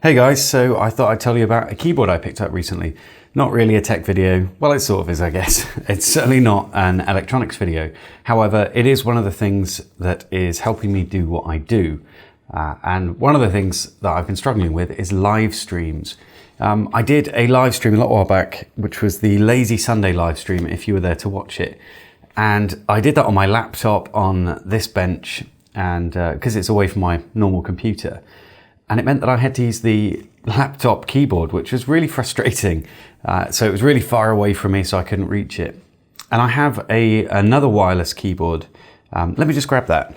Hey guys, so I thought I'd tell you about a keyboard I picked up recently. Not really a tech video. Well, it sort of is, I guess. It's certainly not an electronics video. However, it is one of the things that is helping me do what I do. And one of the things that I've been struggling with is live streams. I did a live stream a little while back, which was the Lazy Sunday live stream, if you were there to watch it. And I did that on my laptop on this bench, and because it's away from my normal computer. And it meant that I had to use the laptop keyboard, which was really frustrating. So it was really far away from me, so I couldn't reach it. And I have another wireless keyboard. Let me just grab that.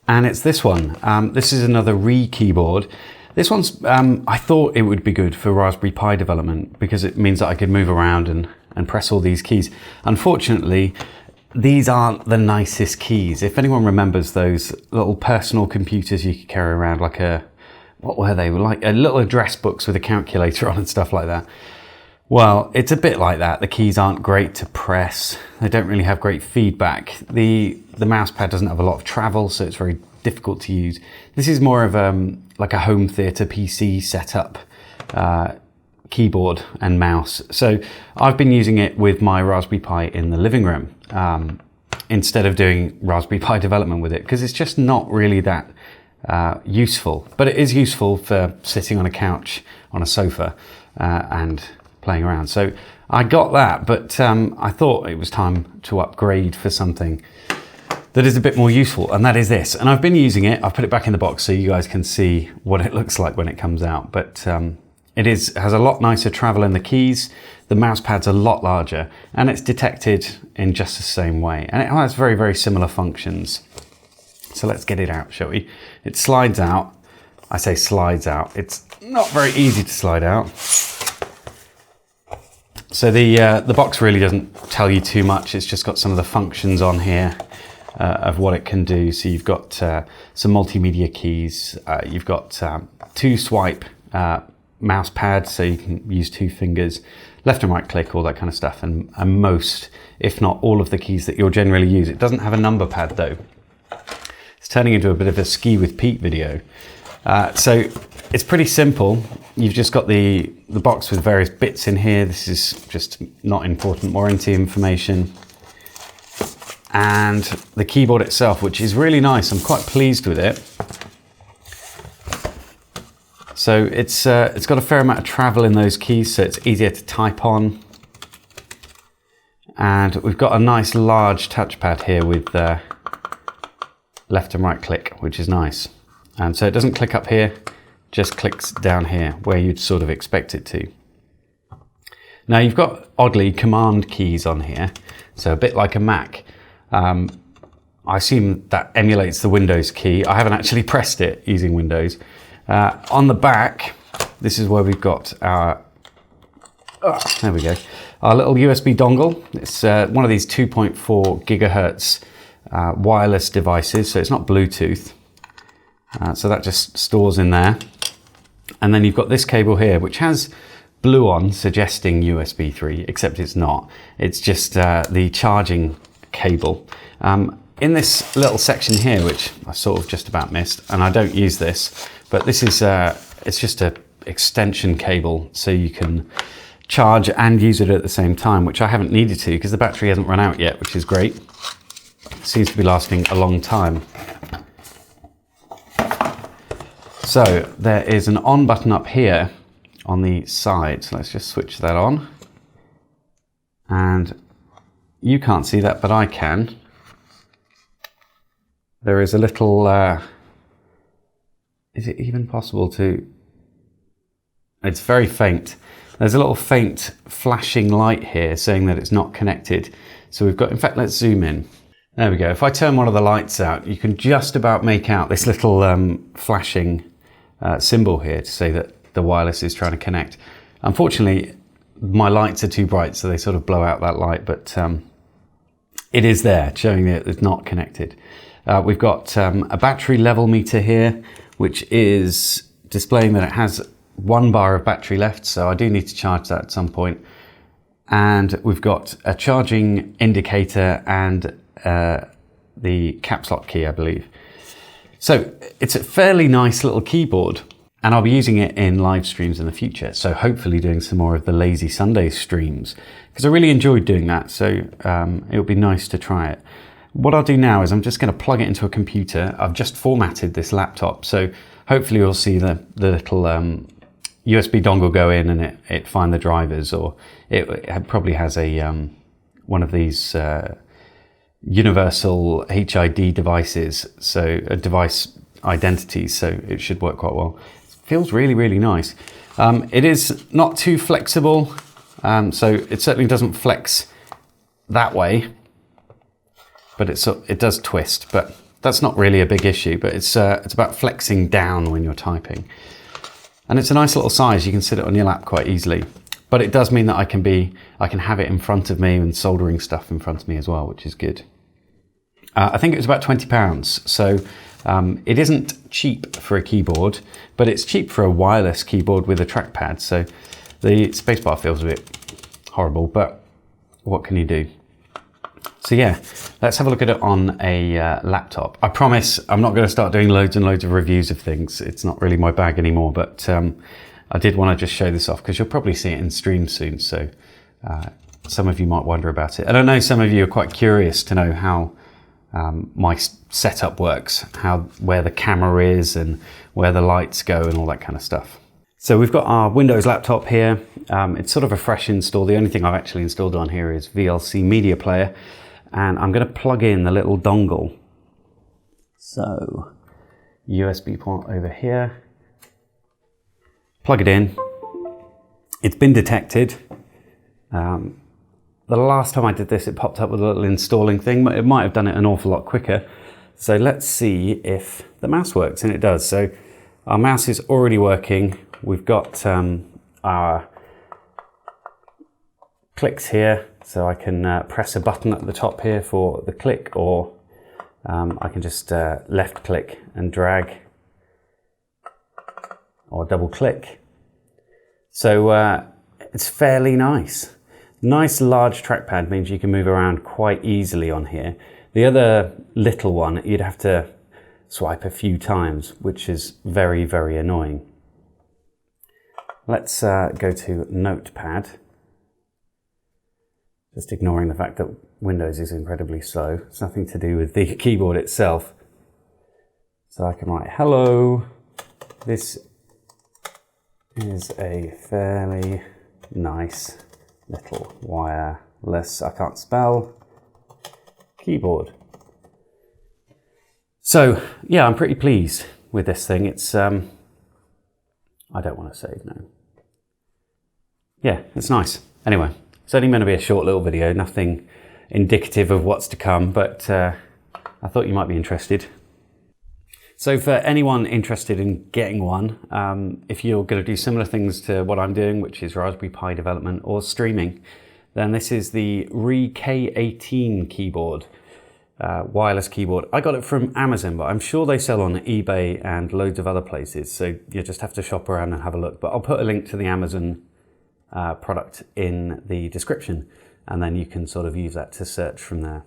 And it's this one. This is another Rii keyboard. This one's, I thought it would be good for Raspberry Pi development because it means that I could move around and press all these keys. Unfortunately, these aren't the nicest keys. If anyone remembers those little personal computers you could carry around, like what were they? Like a little address books with a calculator on and stuff like that. Well, it's a bit like that. The keys aren't great to press. They don't really have great feedback. The mouse pad doesn't have a lot of travel, so it's very difficult to use. This is more of like a home theater PC setup keyboard and mouse. So I've been using it with my Raspberry Pi in the living room instead of doing Raspberry Pi development with it, because it's just not really that useful. But it is useful for sitting on a couch on a sofa and playing around. So I got that, but I thought it was time to upgrade for something that is a bit more useful, and that is this. And I've been using it. I've put it back in the box so you guys can see what it looks like when it comes out. But it has a lot nicer travel in the keys. The mouse pad's a lot larger, and it's detected in just the same way. And it has very, very similar functions. So let's get it out, shall we? It slides out. I say slides out. It's not very easy to slide out. So the box really doesn't tell you too much. It's just got some of the functions on here of what it can do. So you've got some multimedia keys. You've got two swipe mouse pads, so you can use two fingers, left and right click, all that kind of stuff. And most, if not all of the keys that you'll generally use. It doesn't have a number pad though. It's turning into a bit of a Ski with Pete video. So it's pretty simple. You've just got the box with various bits in here. This is just not important warranty information. And the keyboard itself, which is really nice. I'm quite pleased with it. So it's got a fair amount of travel in those keys, so it's easier to type on. And we've got a nice large touchpad here with left and right click, which is nice. And so it doesn't click up here, just clicks down here where you'd sort of expect it to. Now you've got, oddly, command keys on here, so a bit like a Mac. I assume that emulates the Windows key. I haven't actually pressed it using Windows. On the back, this is where we've got our, there we go, our little USB dongle. It's one of these 2.4 gigahertz wireless devices, so it's not Bluetooth. So that just stores in there. And then you've got this cable here, which has blue on, suggesting USB 3, except it's not. It's just the charging cable. In this little section here, which I sort of just about missed, and I don't use this, but this is, it's just an extension cable, so you can charge and use it at the same time, which I haven't needed to because the battery hasn't run out yet, which is great. Seems to be lasting a long time. So there is an on button up here on the side. So let's just switch that on. And you can't see that, but I can. There is a little, is it even possible to, it's very faint. There's a little faint flashing light here saying that it's not connected. So we've got, in fact, let's zoom in. There we go. If I turn one of the lights out, you can just about make out this little flashing symbol here to say that the wireless is trying to connect. Unfortunately, my lights are too bright, so they sort of blow out that light, but it is there, showing that it's not connected. We've got a battery level meter here, which is displaying that it has 1 bar of battery left, so I do need to charge that at some point. And we've got a charging indicator and the caps lock key, I believe. So it's a fairly nice little keyboard. And I'll be using it in live streams in the future. So hopefully doing some more of the Lazy Sunday streams, because I really enjoyed doing that. So it'll be nice to try it. What I'll do now is I'm just going to plug it into a computer. I've just formatted this laptop. So hopefully you'll see the little USB dongle go in and it find the drivers, or it probably has a one of these universal HID devices, so a device identities, so it should work quite well. Feels really, really nice. It is not too flexible, so it certainly doesn't flex that way, but it does twist, but that's not really a big issue, but it's about flexing down when you're typing. And it's a nice little size, you can sit it on your lap quite easily, but it does mean that I can have it in front of me and soldering stuff in front of me as well, which is good. I think it was about £20, so it isn't cheap for a keyboard, but it's cheap for a wireless keyboard with a trackpad. So the spacebar feels a bit horrible, but what can you do? So yeah, let's have a look at it on a laptop. I promise I'm not going to start doing loads and loads of reviews of things. It's not really my bag anymore, but I did want to just show this off because you'll probably see it in stream soon. So some of you might wonder about it. And I know some of you are quite curious to know how my setup works, where the camera is and where the lights go and all that kind of stuff. So we've got our Windows laptop here. It's sort of a fresh install. The only thing I've actually installed on here is VLC Media Player, and I'm going to plug in the little dongle. So USB port over here, plug it in. It's been detected. The last time I did this, it popped up with a little installing thing, but it might have done it an awful lot quicker. So let's see if the mouse works, and it does. So our mouse is already working. We've got our clicks here, so I can press a button at the top here for the click, or I can just left click and drag, or double click. So it's fairly nice. Nice large trackpad means you can move around quite easily on here. The other little one, you'd have to swipe a few times, which is very, very annoying. Let's go to Notepad. Just ignoring the fact that Windows is incredibly slow. It's nothing to do with the keyboard itself. So I can write, hello. This is a fairly nice little wireless, I can't spell, keyboard. So yeah, I'm pretty pleased with this thing. It's, I don't want to save now. Yeah, it's nice. Anyway, it's only meant to be a short little video, nothing indicative of what's to come, but I thought you might be interested. So for anyone interested in getting one, if you're going to do similar things to what I'm doing, which is Raspberry Pi development or streaming, then this is the Rii K18 keyboard, wireless keyboard. I got it from Amazon, but I'm sure they sell on eBay and loads of other places. So you just have to shop around and have a look. But I'll put a link to the Amazon product in the description, and then you can sort of use that to search from there.